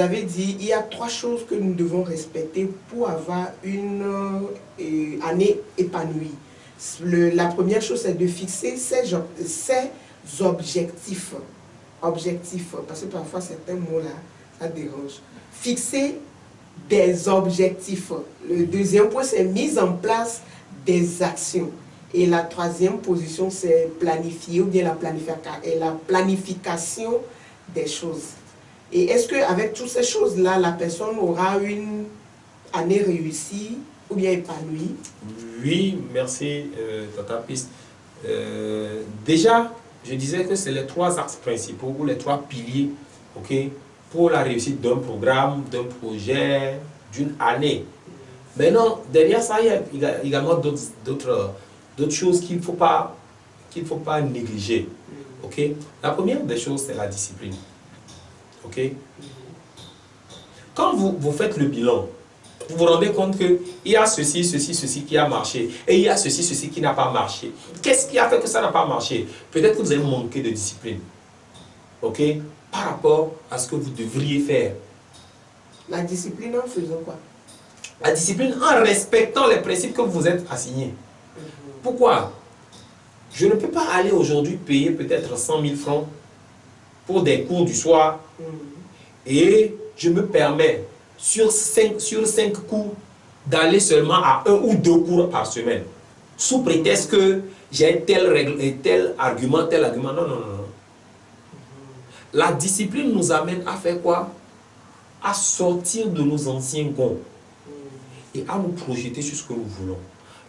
avez dit il y a 3 choses que nous devons respecter pour avoir une année épanouie. La première chose, c'est de fixer ses objectifs. Objectifs, parce que parfois certains mots-là, ça dérange. Fixer des objectifs. Le deuxième point, c'est mise en place des actions. Et la troisième position, c'est planifier ou bien la planification des choses. Et est-ce qu'avec toutes ces choses-là, la personne aura une année réussie ou bien épanouie? Oui, merci, Tata Piste. Déjà, je disais que c'est les 3 axes principaux ou les 3 piliers, ok, pour la réussite d'un programme, d'un projet, d'une année. Maintenant, derrière ça, il y a également d'autres choses qu'il ne faut pas négliger. Ok? La première des choses, c'est la discipline. Ok? Quand vous faites le bilan, vous vous rendez compte qu'il y a ceci qui a marché et il y a ceci qui n'a pas marché. Qu'est-ce qui a fait que ça n'a pas marché? Peut-être que vous avez manqué de discipline. Ok? Par rapport à ce que vous devriez faire. La discipline en faisant quoi? La discipline en respectant les principes que vous êtes assignés. Pourquoi? Je ne peux pas aller aujourd'hui payer peut-être 100 000 francs pour des cours du soir et je me permets sur 5 cours d'aller seulement à 1 ou 2 cours par semaine sous prétexte que j'ai telle règle et tel argument. Non, non, non. La discipline nous amène à faire quoi? À sortir de nos anciens gonds et à nous projeter sur ce que nous voulons.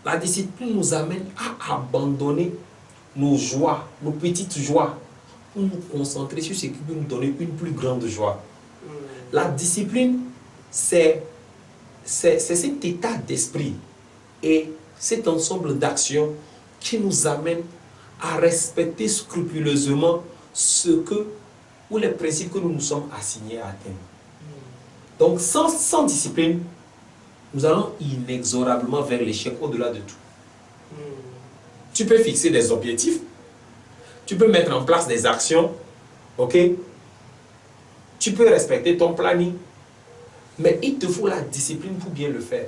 La discipline nous amène à abandonner nos joies, nos petites joies, pour nous concentrer sur ce qui peut nous donner une plus grande joie. La discipline, c'est cet état d'esprit et cet ensemble d'actions qui nous amène à respecter scrupuleusement ou les principes que nous nous sommes assignés à atteindre. Donc sans discipline, nous allons inexorablement vers l'échec au-delà de tout. Tu peux fixer des objectifs, tu peux mettre en place des actions, ok? Tu peux respecter ton planning, mais il te faut la discipline pour bien le faire.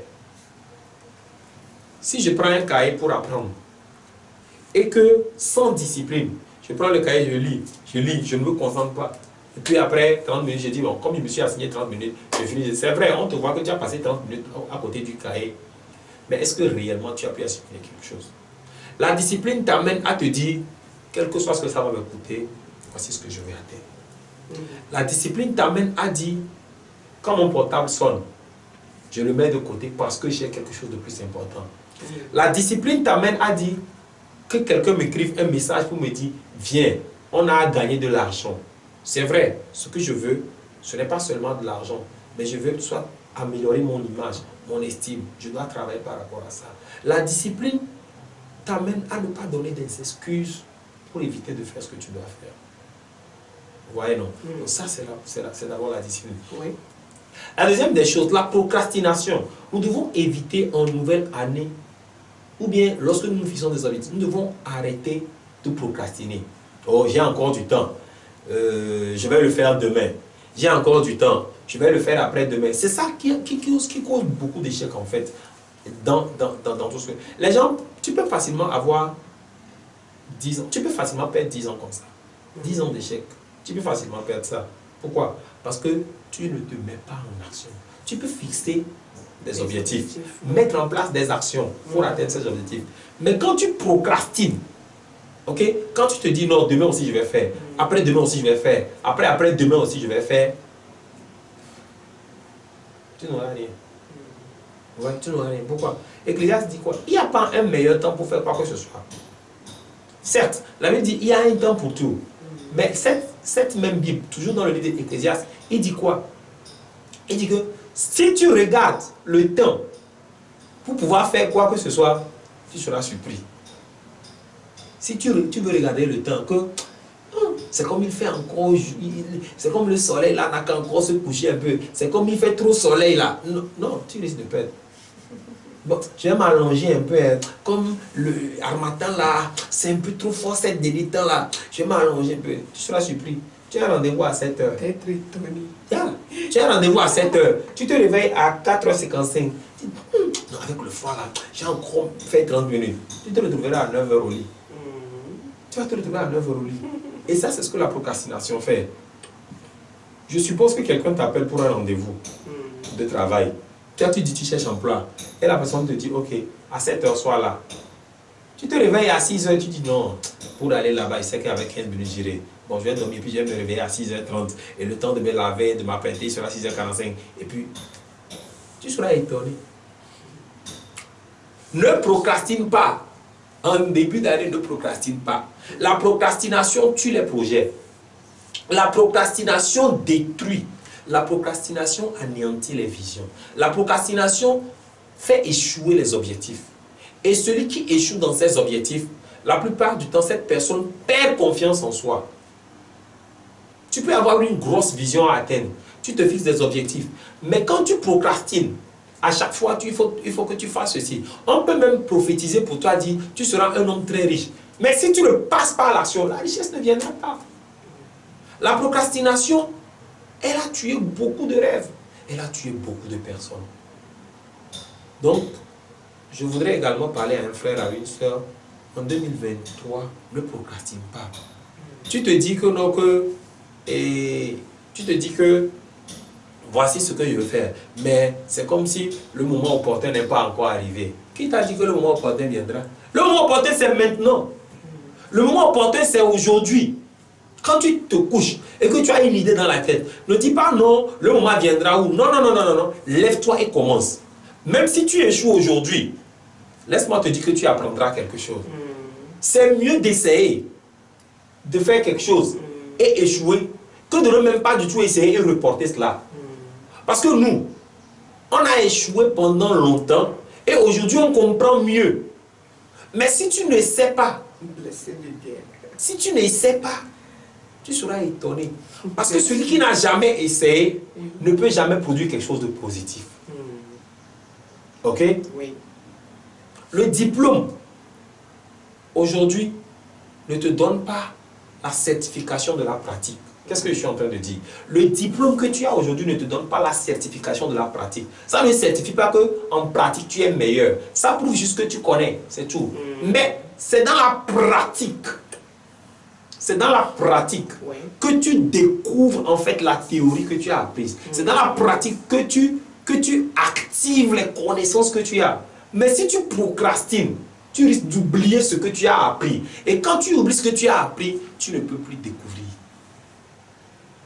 Si je prends un cahier pour apprendre, et que sans discipline, je prends le cahier, je lis, je ne me concentre pas. Et puis après 30 minutes, je dis, bon, comme je me suis assigné 30 minutes, je finis. C'est vrai, on te voit que tu as passé 30 minutes à côté du cahier. Mais est-ce que réellement tu as pu assimiler quelque chose? La discipline t'amène à te dire, quel que soit ce que ça va me coûter, voici ce que je vais atteindre. La discipline t'amène à dire, quand mon portable sonne, je le mets de côté parce que j'ai quelque chose de plus important. La discipline t'amène à dire que quelqu'un m'écrive un message pour me dire, viens, on a gagné de l'argent. C'est vrai, ce que je veux, ce n'est pas seulement de l'argent, mais je veux soit améliorer mon image, mon estime. Je dois travailler par rapport à ça. La discipline t'amène à ne pas donner des excuses pour éviter de faire ce que tu dois faire. Vous voyez, non? Donc ça, c'est d'abord la discipline. Oui. La deuxième des choses, la procrastination. Nous devons éviter en nouvelle année, ou bien lorsque nous nous fixons des objectifs, nous devons arrêter de procrastiner. Oh, j'ai encore du temps. Je vais le faire demain. J'ai encore du temps. Je vais le faire après-demain. C'est ça qui cause beaucoup d'échecs en fait. Dans tout ce que... Les gens, tu peux facilement avoir 10 ans. Tu peux facilement perdre 10 ans comme ça. 10 ans d'échecs. Tu peux facilement perdre ça. Pourquoi? Parce que tu ne te mets pas en action. Tu peux fixer des objectifs, mettre en place des actions pour atteindre ces objectifs. Mais quand tu procrastines, ok, quand tu te dis non, demain aussi je vais faire, après demain aussi je vais faire, après demain aussi je vais faire, tu n'auras rien. Ouais, tu n'auras rien. Pourquoi? Ecclésiaste dit quoi? Il n'y a pas un meilleur temps pour faire quoi que ce soit. Certes, la Bible dit il y a un temps pour tout. Mais cette même Bible, toujours dans le livre d'Ecclésiaste, il dit quoi? Il dit que si tu regardes le temps pour pouvoir faire quoi que ce soit, tu seras surpris. Si tu veux regarder le temps, que c'est comme il fait encore, c'est comme le soleil là n'a qu'à encore se coucher un peu, c'est comme il fait trop soleil là. Non, non, tu risques de perdre. Bon, je vais m'allonger un peu, hein. Comme le harmattan là, c'est un peu trop fort cette dernier temps là, je vais m'allonger un peu, tu seras surpris. Tu as rendez-vous à 7 heures. Être étonné. Yeah. Tu as rendez-vous à 7 heures. Tu te réveilles à 4h55. Tu dis, non, avec le froid là, j'ai encore fait 30 minutes. Tu te retrouveras à 9 heures au lit. Tu vas te retrouver à 9 heures au lit. Et ça, c'est ce que la procrastination fait. Je suppose que quelqu'un t'appelle pour un rendez-vous de travail. Quand tu dis tu cherches emploi, et la personne te dit, ok, à 7 heures, sois là. Tu te réveilles à 6 heures, tu dis non, pour aller là-bas, il sait qu'avec 15 minutes, j'irai. Bon, je vais dormir, puis je vais me réveiller à 6h30. Et le temps de me laver, de m'apprêter sera 6h45. Et puis, tu seras étonné. Ne procrastine pas. En début d'année, ne procrastine pas. La procrastination tue les projets. La procrastination détruit. La procrastination anéantit les visions. La procrastination fait échouer les objectifs. Et celui qui échoue dans ses objectifs, la plupart du temps, cette personne perd confiance en soi. Tu peux avoir une grosse vision à atteindre. Tu te fixes des objectifs. Mais quand tu procrastines, à chaque fois, il faut que tu fasses ceci. On peut même prophétiser pour toi, dire, tu seras un homme très riche. Mais si tu ne passes pas à l'action, la richesse ne viendra pas. La procrastination, elle a tué beaucoup de rêves. Elle a tué beaucoup de personnes. Donc, je voudrais également parler à un frère, à une soeur. En 2023, ne procrastine pas. Tu te dis que non, et tu te dis que voici ce que je veux faire. Mais c'est comme si le moment opportun n'est pas encore arrivé. Qui t'a dit que le moment opportun viendra? Le moment opportun, c'est maintenant. Le moment opportun, c'est aujourd'hui. Quand tu te couches et que tu as une idée dans la tête, ne dis pas non, le moment viendra ou non, non, non, non, non, non. Lève-toi et commence. Même si tu échoues aujourd'hui, laisse-moi te dire que tu apprendras quelque chose. C'est mieux d'essayer de faire quelque chose et échouer que de ne même pas du tout essayer et reporter cela. Parce que nous, on a échoué pendant longtemps et aujourd'hui on comprend mieux. Mais si tu ne sais pas, si tu n'essaies pas, tu seras étonné. Parce que celui qui n'a jamais essayé ne peut jamais produire quelque chose de positif. Ok? Oui. Le diplôme, aujourd'hui, ne te donne pas la certification de la pratique. Qu'est-ce que je suis en train de dire? Le diplôme que tu as aujourd'hui ne te donne pas la certification de la pratique. Ça ne certifie pas qu'en pratique tu es meilleur. Ça prouve juste que tu connais, c'est tout. Mais c'est dans la pratique. C'est dans la pratique que tu découvres en fait la théorie que tu as apprise. C'est dans la pratique que tu actives les connaissances que tu as. Mais si tu procrastines, tu risques d'oublier ce que tu as appris. Et quand tu oublies ce que tu as appris, tu ne peux plus découvrir.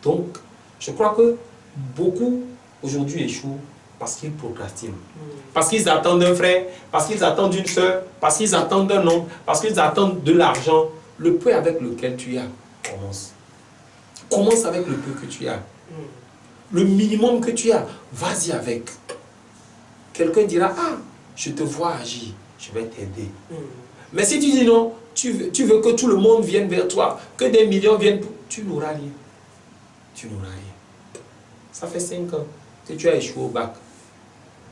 Donc, je crois que beaucoup aujourd'hui échouent parce qu'ils procrastinent. Parce qu'ils attendent un frère, parce qu'ils attendent une soeur, parce qu'ils attendent un homme, parce qu'ils attendent de l'argent. Le peu avec lequel tu as, commence. Commence avec le peu que tu as. Le minimum que tu as, vas-y avec. Quelqu'un dira, ah, je te vois agir, je vais t'aider. Mais si tu dis non, tu veux que tout le monde vienne vers toi, que des millions viennent, tu n'auras rien. Tu n'auras rien. Ça fait 5 ans que tu as échoué au bac.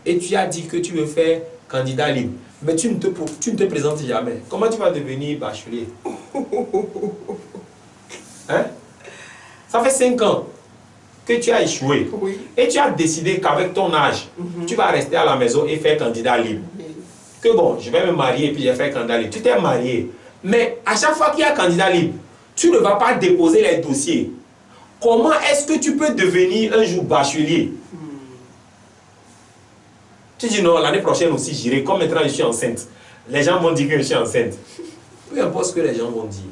Et tu as dit que tu veux faire candidat libre. Mais tu ne te présentes jamais. Comment tu vas devenir bachelier? Hein? Ça fait 5 ans que tu as échoué. Oui. Et tu as décidé qu'avec ton âge, tu vas rester à la maison et faire candidat libre. Que bon, je vais me marier et puis je vais faire candidat libre. Tu t'es marié. Mais à chaque fois qu'il y a candidat libre, tu ne vas pas déposer les dossiers. Comment est-ce que tu peux devenir un jour bachelier? Tu dis non, l'année prochaine aussi j'irai. Comme maintenant je suis enceinte. Les gens vont dire que je suis enceinte. Peu importe ce que les gens vont dire.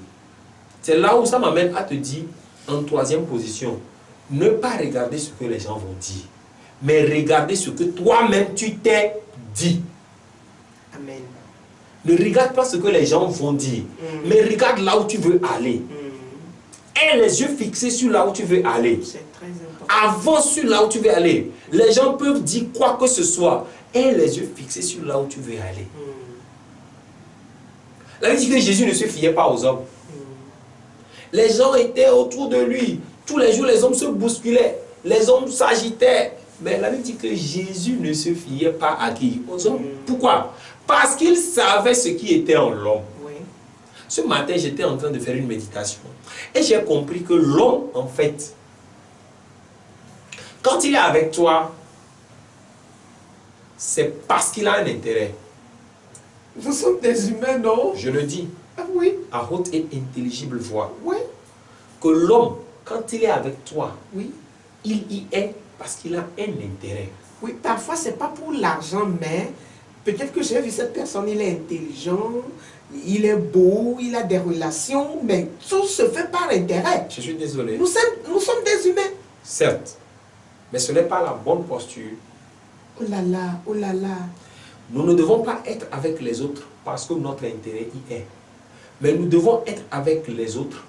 C'est là où ça m'amène à te dire, en 3e position, ne pas regarder ce que les gens vont dire, mais regarder ce que toi-même tu t'es dit. Amen. Ne regarde pas ce que les gens vont dire, mais regarde là où tu veux aller. Aie les yeux fixés sur là où tu veux aller. C'est très important. Avance sur là où tu veux aller. Les gens peuvent dire quoi que ce soit. Aie les yeux fixés sur là où tu veux aller. La Bible dit que Jésus ne se fiait pas aux hommes. Les gens étaient autour de lui. Tous les jours, les hommes se bousculaient. Les hommes s'agitaient. Mais la Bible dit que Jésus ne se fiait pas à qui? Aux hommes. Pourquoi? Parce qu'il savait ce qui était en l'homme. Oui. Ce matin, j'étais en train de faire une méditation. Et j'ai compris que l'homme, en fait, quand il est avec toi, c'est parce qu'il a un intérêt. Nous sommes des humains, non? Je le dis Ah oui, à haute et intelligible voix. oui, Que l'homme, quand il est avec toi, oui. il y est parce qu'il a un intérêt. Oui, parfois, c'est pas pour l'argent, mais peut-être que j'ai vu cette personne, il est intelligent, il est beau, il a des relations, mais tout se fait par intérêt. Je suis désolé. Nous sommes des humains. Certes, mais ce n'est pas la bonne posture. Oh là là, oh là là. Nous ne devons pas être avec les autres parce que notre intérêt y est. Mais nous devons être avec les autres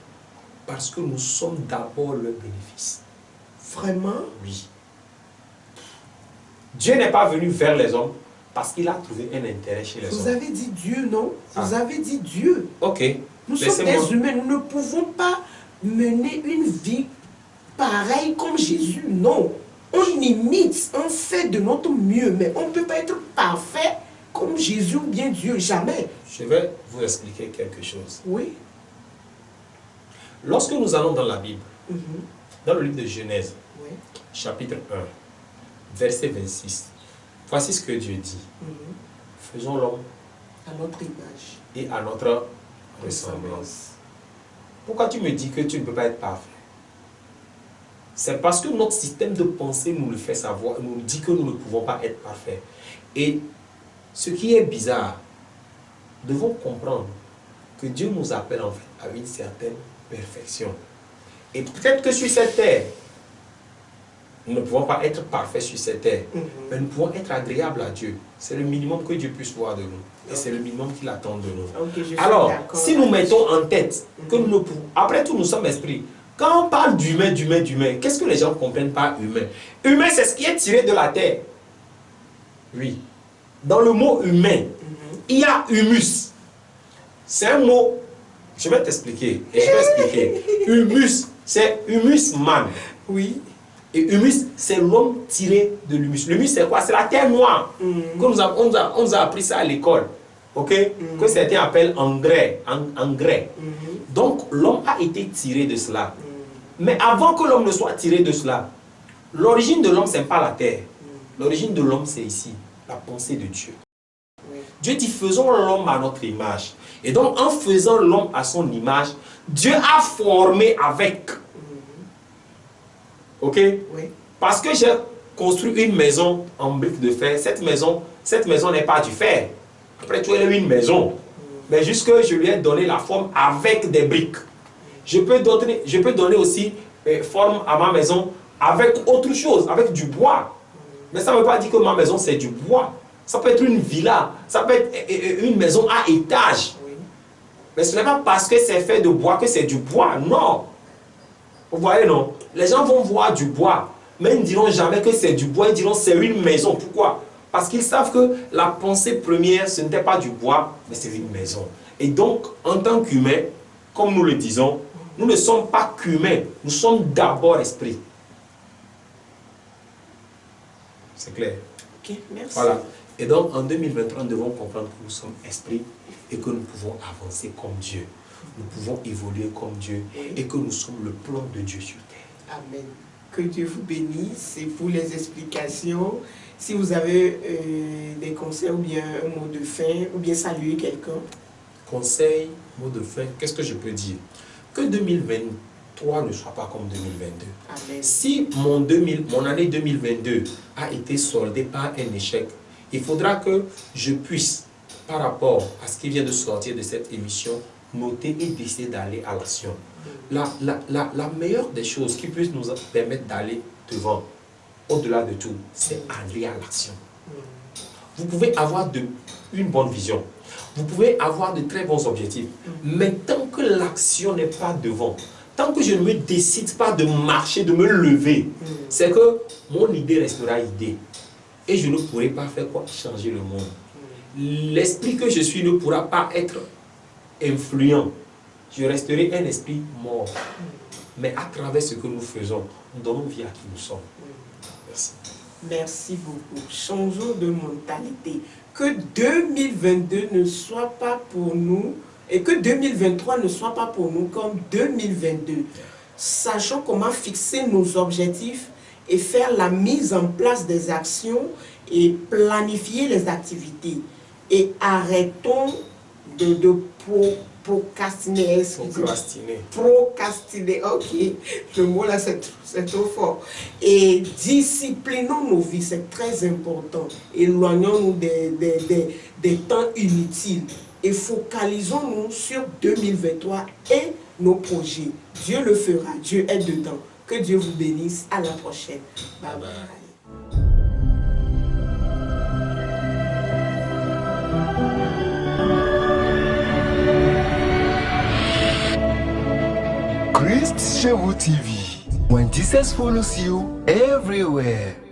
parce que nous sommes d'abord le bénéfice. Vraiment? Oui. Dieu n'est pas venu vers les hommes parce qu'il a trouvé un intérêt chez les hommes. Vous avez dit Dieu, non? Vous Ah. avez dit Dieu. Ok. Nous sommes des humains, nous ne pouvons pas mener une vie pareille comme Jésus, non. On imite, on fait de notre mieux, mais on ne peut pas être parfait comme Jésus ou bien Dieu, jamais. Je vais vous expliquer quelque chose. Oui. Lorsque nous allons dans la Bible, Mhm. dans le livre de Genèse, Oui. chapitre 1, verset 26, voici ce que Dieu dit. Mhm. Faisons l'homme À notre image. et à notre ressemblance. Pourquoi tu me dis que tu ne peux pas être parfait? C'est parce que notre système de pensée nous le fait savoir, nous dit que nous ne pouvons pas être parfaits. Et ce qui est bizarre, nous devons comprendre que Dieu nous appelle en fait à une certaine perfection. Et peut-être que sur cette terre, nous ne pouvons pas être parfaits sur cette terre, mais nous pouvons être agréables à Dieu. C'est le minimum que Dieu puisse voir de nous. Et c'est le minimum qu'il attend de nous. Ok, je suis Alors, d'accord. si nous mettons en tête que nous ne pouvons... Après tout, nous sommes esprits. Quand on parle d'humain, qu'est-ce que les gens comprennent par humain? Humain, c'est ce qui est tiré de la terre. Oui. Dans le mot humain, il y a humus. C'est un mot... Je vais t'expliquer. Et je vais expliquer. Humus, c'est humus man. Oui. Et humus, c'est l'homme tiré de l'humus. L'humus, c'est quoi? C'est la terre noire. Que on nous a appris ça à l'école. Ok? Que certains appellent engrais. Engrais. Donc, l'homme a été tiré de cela. Mais avant que l'homme ne soit tiré de cela, l'origine de l'homme, ce n'est pas la terre. L'origine de l'homme, c'est ici. La pensée de Dieu. Dieu dit, faisons l'homme à notre image. Et donc, en faisant l'homme à son image, Dieu a formé avec. Ok? Oui. Parce que j'ai construit une maison en briques de fer. Cette maison n'est pas du fer. Après tout, elle est une maison. Mais juste que je lui ai donné la forme avec des briques. Je peux donner aussi forme à ma maison avec autre chose, avec du bois. Mais ça ne veut pas dire que ma maison c'est du bois. Ça peut être une villa, ça peut être une maison à étage. Oui. Mais ce n'est pas parce que c'est fait de bois que c'est du bois, non. Vous voyez, non? Les gens vont voir du bois, mais ils ne diront jamais que c'est du bois, ils diront c'est une maison. Pourquoi? Parce qu'ils savent que la pensée première, ce n'était pas du bois, mais c'est une maison. Et donc, en tant qu'humains, comme nous le disons, nous ne sommes pas qu'humains, nous sommes d'abord esprits. C'est clair? Ok, merci. Voilà. Et donc, en 2023, nous devons comprendre que nous sommes esprits et que nous pouvons avancer comme Dieu. Nous pouvons évoluer comme Dieu et que nous sommes le plan de Dieu sur terre. Amen. Que Dieu vous bénisse et pour les explications. Si vous avez des conseils ou bien un mot de fin ou bien saluer quelqu'un. Conseil, mot de fin, qu'est-ce que je peux dire? Que 2023 ne soit pas comme 2022. Amen. Si mon année 2022 a été soldée par un échec, il faudra que je puisse, par rapport à ce qui vient de sortir de cette émission, noter et décider d'aller à l'action. La meilleure des choses qui puisse nous permettre d'aller devant, au-delà de tout, c'est aller à l'action. Vous pouvez avoir une bonne vision. Vous pouvez avoir de très bons objectifs. Mais tant que l'action n'est pas devant, tant que je ne me décide pas de marcher, de me lever, c'est que mon idée restera idée. Et je ne pourrai pas faire quoi? Changer le monde. L'esprit que je suis ne pourra pas être influent. Je resterai un esprit mort. Mais à travers ce que nous faisons, nous donnons vie à qui nous sommes. Merci. Merci beaucoup. Changeons de mentalité. Que 2022 ne soit pas pour nous Et que 2023 ne soit pas pour nous comme 2022. Sachons comment fixer nos objectifs et faire la mise en place des actions et planifier les activités. Et arrêtons de procrastiner. Procrastiner, ok. Le mot là, c'est trop fort. Et disciplinons nos vies, c'est très important. Éloignons-nous des temps inutiles. Et focalisons-nous sur 2023 et nos projets. Dieu le fera, Dieu est dedans. Que Dieu vous bénisse. À la prochaine. Bye bye. Christ Chez vous TV. When Jesus follows you everywhere.